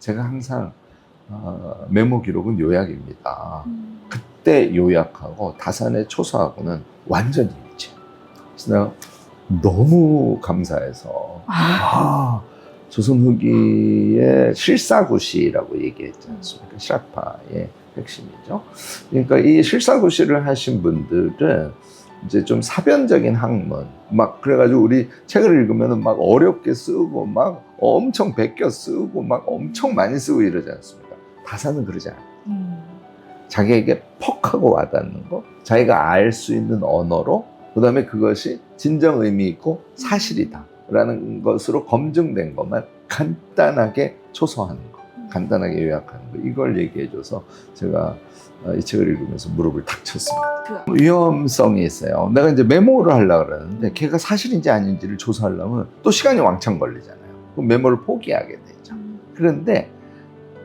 제가 항상 메모 기록은 요약입니다. 그때 요약하고 다산의 초서하고는 완전히 일치. 그래서 내가 너무 감사해서 조선 후기의 실사구시라고 얘기했지 않습니까? 실학파의 핵심이죠. 그러니까 이 실사구시를 하신 분들은 이제 좀 사변적인 학문, 막 그래가지고 우리 책을 읽으면 막 어렵게 쓰고 막 엄청 베껴 쓰고 막 엄청 많이 쓰고 이러지 않습니까? 다산은 그러지 않아요. 자기에게 퍽 하고 와닿는 거, 자기가 알 수 있는 언어로, 그 다음에 그것이 진정 의미 있고 사실이다 라는 것으로 검증된 것만 간단하게 초서하는 거, 간단하게 요약하는 거, 이걸 얘기해줘서 제가 이 책을 읽으면서 무릎을 탁 쳤습니다. 위험성이 있어요. 내가 이제 메모를 하려고 그러는데 걔가 사실인지 아닌지를 조사하려면 또 시간이 왕창 걸리잖아요. 그럼 메모를 포기하게 되죠. 그런데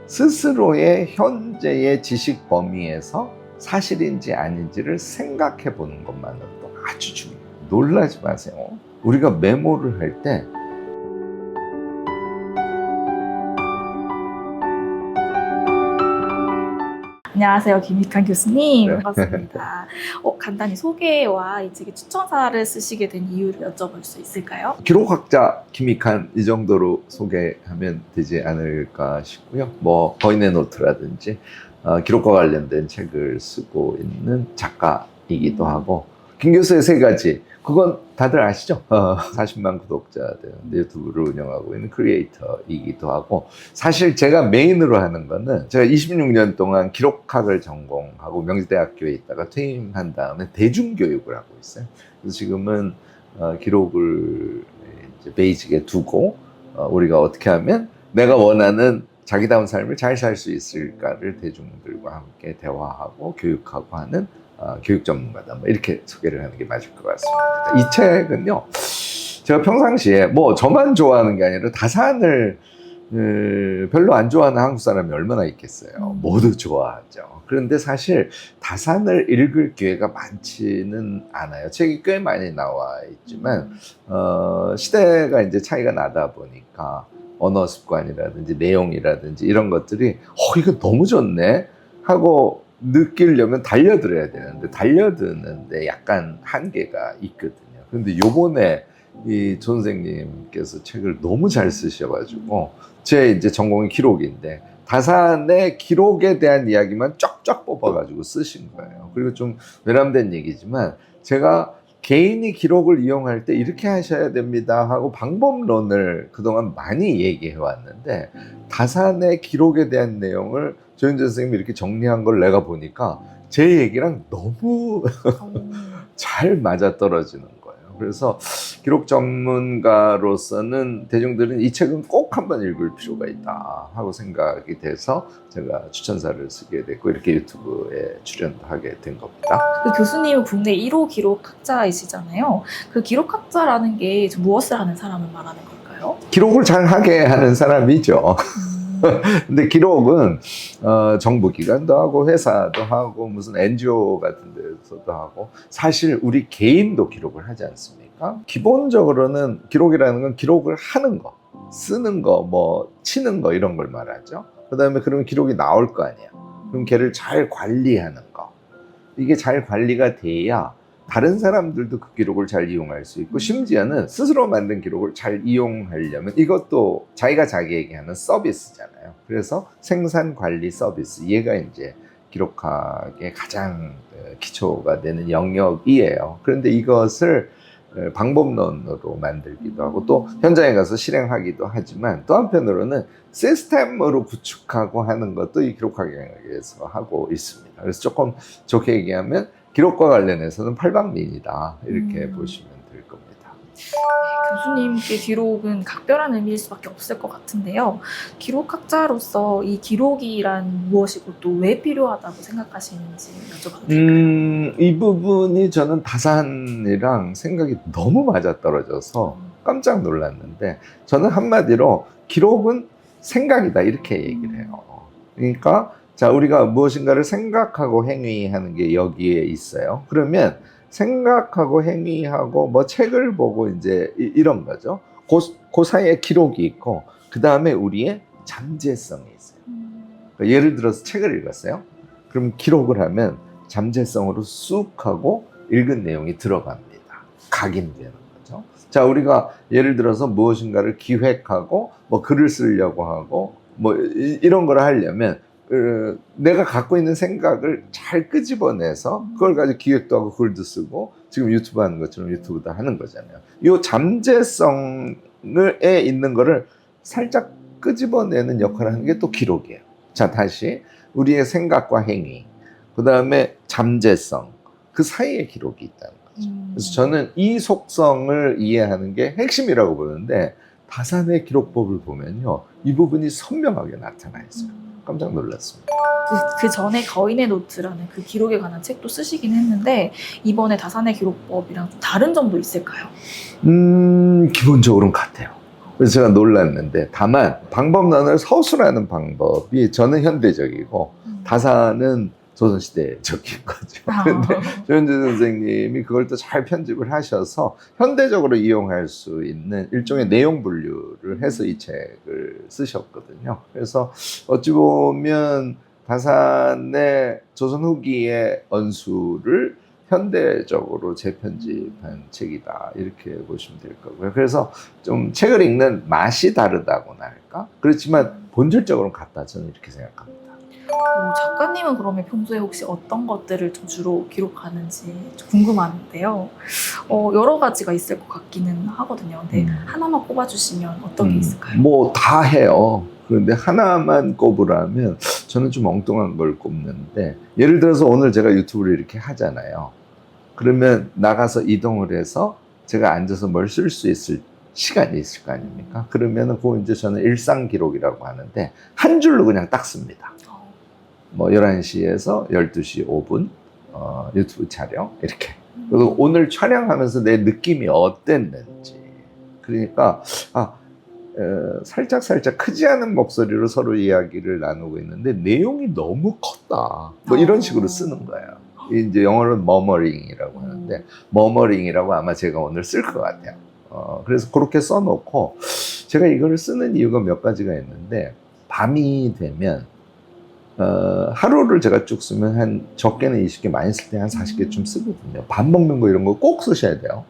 스스로의 현재의 지식 범위에서 사실인지 아닌지를 생각해 보는 것만으로도 아주 중요해요. 놀라지 마세요. 우리가 메모를 할 때 안녕하세요. 김익환 교수님. 네. 반갑습니다. 간단히 소개와 이 책의 추천사를 쓰시게 된 이유를 여쭤볼 수 있을까요? 기록학자 김익환 이 정도로 소개하면 되지 않을까 싶고요. 뭐 거인의 노트라든지 기록과 관련된 책을 쓰고 있는 작가이기도 하고, 김 교수의 세 가지, 그건 다들 아시죠? 40만 구독자 되는데 유튜브를 운영하고 있는 크리에이터이기도 하고, 사실 제가 메인으로 하는 거는 제가 26년 동안 기록학을 전공하고 명지대학교에 있다가 퇴임한 다음에 대중교육을 하고 있어요. 그래서 지금은 기록을 이제 베이직에 두고 우리가 어떻게 하면 내가 원하는 자기다운 삶을 잘 살 수 있을까를 대중들과 함께 대화하고 교육하고 하는 교육 전문가다, 뭐 이렇게 소개를 하는 게 맞을 것 같습니다. 이 책은요, 제가 평상시에 뭐 저만 좋아하는 게 아니라 다산을 별로 안 좋아하는 한국 사람이 얼마나 있겠어요. 모두 좋아하죠. 그런데 사실 다산을 읽을 기회가 많지는 않아요. 책이 꽤 많이 나와 있지만 시대가 이제 차이가 나다 보니까 언어 습관이라든지 내용이라든지 이런 것들이 이거 너무 좋네 하고 느끼려면 달려들어야 되는데 달려드는데 약간 한계가 있거든요. 근데 요번에 이 선생님께서 책을 너무 잘 쓰셔가지고, 제 이제 전공이 기록인데 다산의 기록에 대한 이야기만 쫙쫙 뽑아가지고 쓰신 거예요. 그리고 좀 외람된 얘기지만 제가 개인이 기록을 이용할 때 이렇게 하셔야 됩니다 하고 방법론을 그동안 많이 얘기해 왔는데, 다산의 기록에 대한 내용을 조윤재 선생님이 이렇게 정리한 걸 내가 보니까 제 얘기랑 너무 잘 맞아떨어지는 거예요. 그래서 기록 전문가로서는 대중들은 이 책은 꼭 한번 읽을 필요가 있다 하고 생각이 돼서 제가 추천사를 쓰게 됐고, 이렇게 유튜브에 출연도 하게 된 겁니다. 그 교수님은 국내 1호 기록학자이시잖아요. 그 기록학자라는 게 무엇을 하는 사람을 말하는 걸까요? 기록을 잘 하게 하는 사람이죠. 근데 기록은 정부 기관도 하고 회사도 하고 무슨 NGO 같은 데서도 하고, 사실 우리 개인도 기록을 하지 않습니까? 기본적으로는 기록이라는 건 기록을 하는 거, 쓰는 거, 뭐 치는 거 이런 걸 말하죠. 그 다음에 그러면 기록이 나올 거 아니야. 그럼 걔를 잘 관리하는 거, 이게 잘 관리가 돼야 다른 사람들도 그 기록을 잘 이용할 수 있고, 심지어는 스스로 만든 기록을 잘 이용하려면 이것도 자기가 자기에게 하는 서비스잖아요. 그래서 생산 관리 서비스, 얘가 이제 기록학의 가장 기초가 되는 영역이에요. 그런데 이것을 방법론으로 만들기도 하고 또 현장에 가서 실행하기도 하지만, 또 한편으로는 시스템으로 구축하고 하는 것도 이 기록학 영역에서 하고 있습니다. 그래서 조금 좋게 얘기하면 기록과 관련해서는 팔방미인이다, 이렇게 보시면 될 겁니다. 교수님께 기록은 각별한 의미일 수밖에 없을 것 같은데요. 기록학자로서 이 기록이란 무엇이고 또 왜 필요하다고 생각하시는지 여쭤봐도 될까요? 이 부분이 저는 다산이랑 생각이 너무 맞아떨어져서 깜짝 놀랐는데, 저는 한마디로 기록은 생각이다, 이렇게 얘기를 해요. 그러니까 자, 우리가 무엇인가를 생각하고 행위하는 게 여기에 있어요. 그러면 생각하고 행위하고 뭐 책을 보고 이제 이런 거죠. 그 사이에 기록이 있고, 그 다음에 우리의 잠재성이 있어요. 그러니까 예를 들어서 책을 읽었어요. 그럼 기록을 하면 잠재성으로 쑥 하고 읽은 내용이 들어갑니다. 각인되는 거죠. 자, 우리가 예를 들어서 무엇인가를 기획하고 뭐 글을 쓰려고 하고 뭐 이런 걸 하려면 내가 갖고 있는 생각을 잘 끄집어내서 그걸 가지고 기획도 하고 글도 쓰고 지금 유튜브 하는 것처럼 유튜브도 하는 거잖아요. 이 잠재성에 있는 거를 살짝 끄집어내는 역할을 하는 게 또 기록이에요. 자, 다시 우리의 생각과 행위, 그 다음에 잠재성, 그 사이에 기록이 있다는 거죠. 그래서 저는 이 속성을 이해하는 게 핵심이라고 보는데 다산의 기록법을 보면요, 이 부분이 선명하게 나타나 있어요. 깜짝 놀랐습니다. 그 전에 거인의 노트라는 그 기록에 관한 책도 쓰시긴 했는데 이번에 다산의 기록법이랑 좀 다른 점도 있을까요? 기본적으로는 같아요. 그래서 제가 놀랐는데 다만 방법론을 서술하는 방법이 저는 현대적이고 다산은 조선시대적인 거죠. 그런데 조현재 선생님이 그걸 또 잘 편집을 하셔서 현대적으로 이용할 수 있는 일종의 내용 분류를 해서 이 책을 쓰셨거든요. 그래서 어찌 보면 다산의 조선 후기의 언수를 현대적으로 재편집한 책이다, 이렇게 보시면 될 거고요. 그래서 좀 책을 읽는 맛이 다르다고나 할까? 그렇지만 본질적으로는 같다, 저는 이렇게 생각합니다. 작가님은 그러면 평소에 혹시 어떤 것들을 좀 주로 기록하는지 좀 궁금한데요. 여러 가지가 있을 것 같기는 하거든요. 근데 하나만 꼽아주시면 어떤 게 있을까요? 뭐 다 해요. 그런데 하나만 꼽으라면 저는 좀 엉뚱한 걸 꼽는데, 예를 들어서 오늘 제가 유튜브를 이렇게 하잖아요. 그러면 나가서 이동을 해서 제가 앉아서 뭘 쓸 수 있을 시간이 있을 거 아닙니까? 그러면은 그거 이제 저는 일상 기록이라고 하는데 한 줄로 그냥 딱 씁니다. 뭐 11시에서 12시 5분 유튜브 촬영 이렇게. 그리고 오늘 촬영하면서 내 느낌이 어땠는지. 그러니까 살짝 크지 않은 목소리로 서로 이야기를 나누고 있는데 내용이 너무 컸다, 뭐 이런 식으로 쓰는 거예요. 이제 영어로는 머머링이라고 하는데 머머링이라고 아마 제가 오늘 쓸 것 같아요. 그래서 그렇게 써놓고 제가 이거를 쓰는 이유가 몇 가지가 있는데, 밤이 되면 하루를 제가 쭉 쓰면 한 적게는 20개, 많이 쓸 때 한 40개쯤 쓰거든요. 밥 먹는 거 이런 거 꼭 쓰셔야 돼요.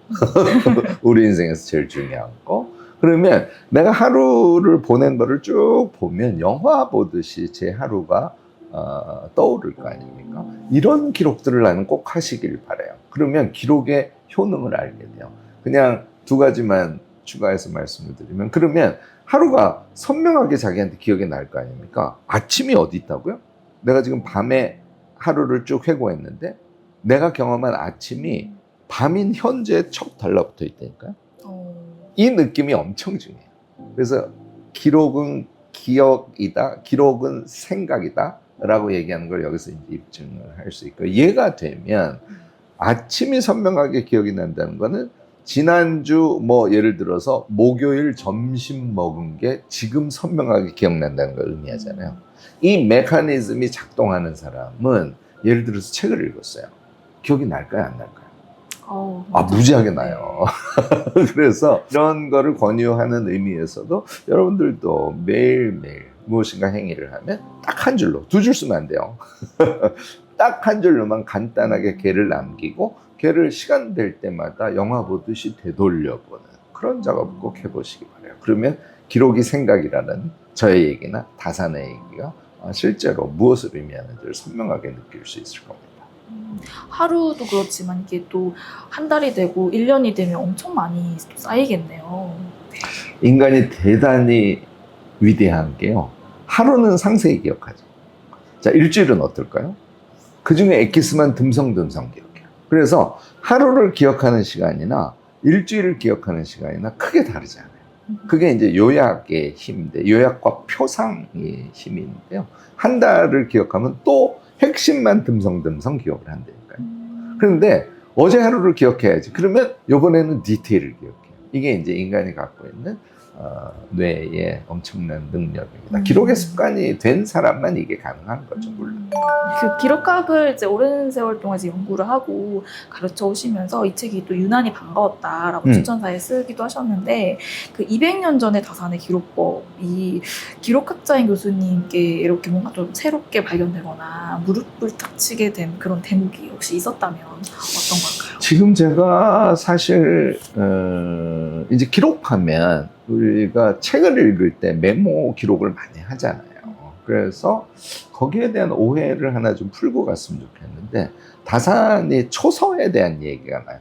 우리 인생에서 제일 중요한 거. 그러면 내가 하루를 보낸 거를 쭉 보면 영화 보듯이 제 하루가 떠오를 거 아닙니까? 이런 기록들을 나는 꼭 하시길 바라요. 그러면 기록의 효능을 알게 돼요. 그냥 두 가지만 추가해서 말씀을 드리면, 그러면 하루가 선명하게 자기한테 기억이 날 거 아닙니까? 아침이 어디 있다고요? 내가 지금 밤에 하루를 쭉 회고했는데 내가 경험한 아침이 밤인 현재에 척 달라붙어 있다니까요. 이 느낌이 엄청 중요해요. 그래서 기록은 기억이다, 기록은 생각이다 라고 얘기하는 걸 여기서 이제 입증을 할 수 있고, 이해가 되면 아침이 선명하게 기억이 난다는 거는 지난주 뭐 예를 들어서 목요일 점심 먹은 게 지금 선명하게 기억난다는 걸 의미하잖아요. 이 메커니즘이 작동하는 사람은 예를 들어서 책을 읽었어요. 기억이 날까요, 안 날까요? 무지하게 나요. 그래서 이런 거를 권유하는 의미에서도 여러분들도 매일매일 무엇인가 행위를 하면 딱 한 줄로, 두 줄 쓰면 안 돼요. 딱 한 줄로만 간단하게 걔를 남기고 걔를 시간 될 때마다 영화 보듯이 되돌려보는 그런 작업을 꼭 해보시기 바라요. 그러면 기록이 생각이라는 저의 얘기나 다산의 얘기가 실제로 무엇을 의미하는지를 선명하게 느낄 수 있을 겁니다. 하루도 그렇지만 이게 또 한 달이 되고 1년이 되면 엄청 많이 쌓이겠네요. 인간이 대단히 위대한 게요, 하루는 상세히 기억하죠. 자, 일주일은 어떨까요? 그 중에 엑기스만 듬성듬성 기억해요. 그래서 하루를 기억하는 시간이나 일주일을 기억하는 시간이나 크게 다르지 않아요. 그게 이제 요약의 힘인데, 요약과 표상의 힘인데요. 한 달을 기억하면 또 핵심만 듬성듬성 기억을 한다니까요. 그런데 어제 하루를 기억해야지. 그러면 이번에는 디테일을 기억해요. 이게 이제 인간이 갖고 있는 뇌의 엄청난 능력입니다. 기록의 습관이 된 사람만 이게 가능한 거죠, 물론. 그 기록학을 이제 오랜 세월 동안 이제 연구를 하고 가르쳐 오시면서 이 책이 또 유난히 반가웠다라고 추천사에 쓰기도 하셨는데 그 200년 전의 다산의 기록법이 기록학자인 교수님께 이렇게 뭔가 좀 새롭게 발견되거나 무릎을 탁 치게 된 그런 대목이 혹시 있었다면 어떤 걸까요? 지금 제가 사실 이제 기록하면 우리가 책을 읽을 때 메모 기록을 많이 하잖아요. 그래서 거기에 대한 오해를 하나 좀 풀고 갔으면 좋겠는데 다산이 초서에 대한 얘기가 나요.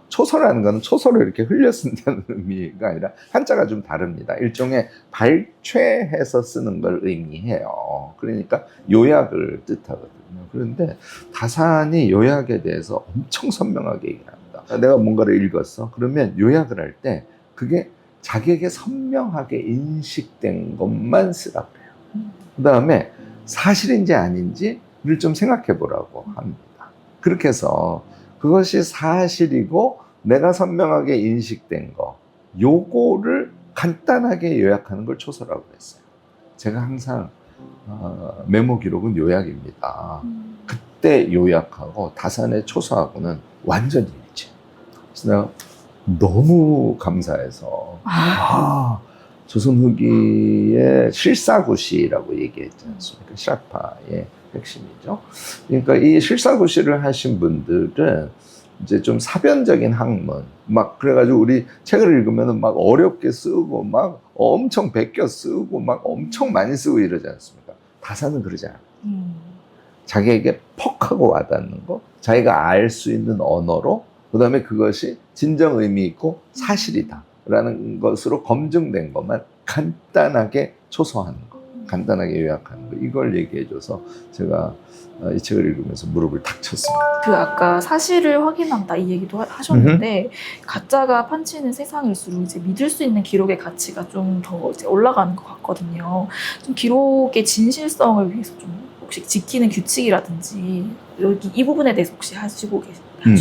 초서라는 거는 초서를 이렇게 흘려 쓴다는 의미가 아니라 한자가 좀 다릅니다. 일종의 발췌해서 쓰는 걸 의미해요. 그러니까 요약을 뜻하거든요. 그런데 다산이 요약에 대해서 엄청 선명하게 얘기를 합니다. 내가 뭔가를 읽었어. 그러면 요약을 할 때 그게 자기에게 선명하게 인식된 것만 쓰라고 해요. 그 다음에 사실인지 아닌지를 좀 생각해 보라고 합니다. 그렇게 해서 그것이 사실이고 내가 선명하게 인식된 거, 요거를 간단하게 요약하는 걸 초서라고 했어요. 제가 항상 메모 기록은 요약입니다. 그때 요약하고 다산의 초서하고는 완전히 일치해요. 그래서 내가 너무 감사해서 조선 후기의 실사구시라고 얘기했지 않습니까? 샤파의 핵심이죠. 그러니까 이 실사구시를 하신 분들은 이제 좀 사변적인 학문, 막 그래가지고 우리 책을 읽으면 막 어렵게 쓰고 막 엄청 베껴 쓰고 막 엄청 많이 쓰고 이러지 않습니까? 다산은 그러지 않아요. 자기에게 퍽 하고 와닿는 거, 자기가 알 수 있는 언어로, 그 다음에 그것이 진정 의미 있고 사실이다 라는 것으로 검증된 것만 간단하게 초서하는 거, 간단하게 요약하는 거, 이걸 얘기해줘서 제가 이 책을 읽으면서 무릎을 탁 쳤습니다. 그 아까 사실을 확인한다 이 얘기도 하셨는데 가짜가 판치는 세상일수록 이제 믿을 수 있는 기록의 가치가 좀 더 올라가는 것 같거든요. 좀 기록의 진실성을 위해서 좀 혹시 지키는 규칙이라든지 여기 이 부분에 대해서 혹시 하시고 싶은 말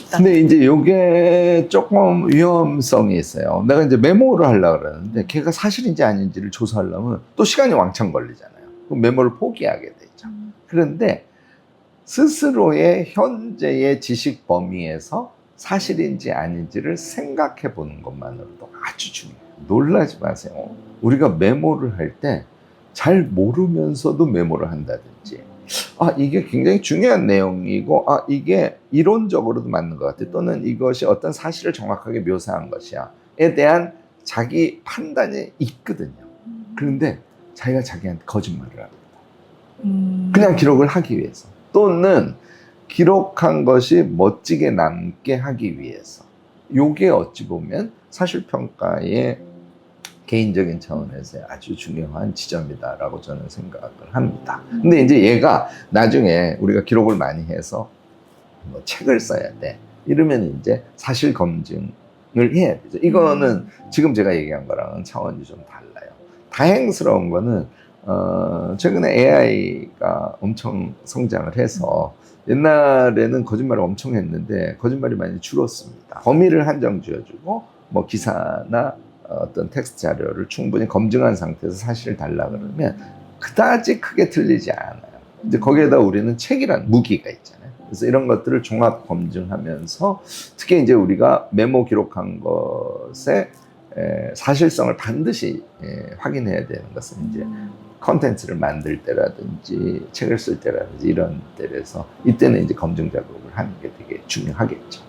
있다면? 근데 이제 이게 조금 위험성이 있어요. 내가 이제 메모를 하려고 그러는데 걔가 사실인지 아닌지를 조사하려면 또 시간이 왕창 걸리잖아요. 그럼 메모를 포기하게 되죠. 그런데 스스로의 현재의 지식 범위에서 사실인지 아닌지를 생각해 보는 것만으로도 아주 중요해요. 놀라지 마세요. 우리가 메모를 할 때 잘 모르면서도 메모를 한다든지, 이게 굉장히 중요한 내용이고, 이게 이론적으로도 맞는 것 같아. 또는 이것이 어떤 사실을 정확하게 묘사한 것이야. 에 대한 자기 판단이 있거든요. 그런데 자기가 자기한테 거짓말을 합니다. 그냥 기록을 하기 위해서. 또는 기록한 것이 멋지게 남게 하기 위해서. 요게 어찌 보면 사실평가의 개인적인 차원에서 아주 중요한 지점이다라고 저는 생각을 합니다. 근데 이제 얘가 나중에 우리가 기록을 많이 해서 뭐 책을 써야 돼. 이러면 이제 사실 검증을 해야 되죠. 이거는 지금 제가 얘기한 거랑은 차원이 좀 달라요. 다행스러운 거는 최근에 AI가 엄청 성장을 해서 옛날에는 거짓말을 엄청 했는데 거짓말이 많이 줄었습니다. 범위를 한정 지어주고 뭐 기사나 어떤 텍스트 자료를 충분히 검증한 상태에서 사실을 달라 그러면 그다지 크게 틀리지 않아요. 이제 거기에다 우리는 책이란 무기가 있잖아요. 그래서 이런 것들을 종합 검증하면서 특히 이제 우리가 메모 기록한 것의 사실성을 반드시 확인해야 되는 것은 이제 컨텐츠를 만들 때라든지 책을 쓸 때라든지 이런 때라서 이때는 이제 검증 작업을 하는 게 되게 중요하겠죠.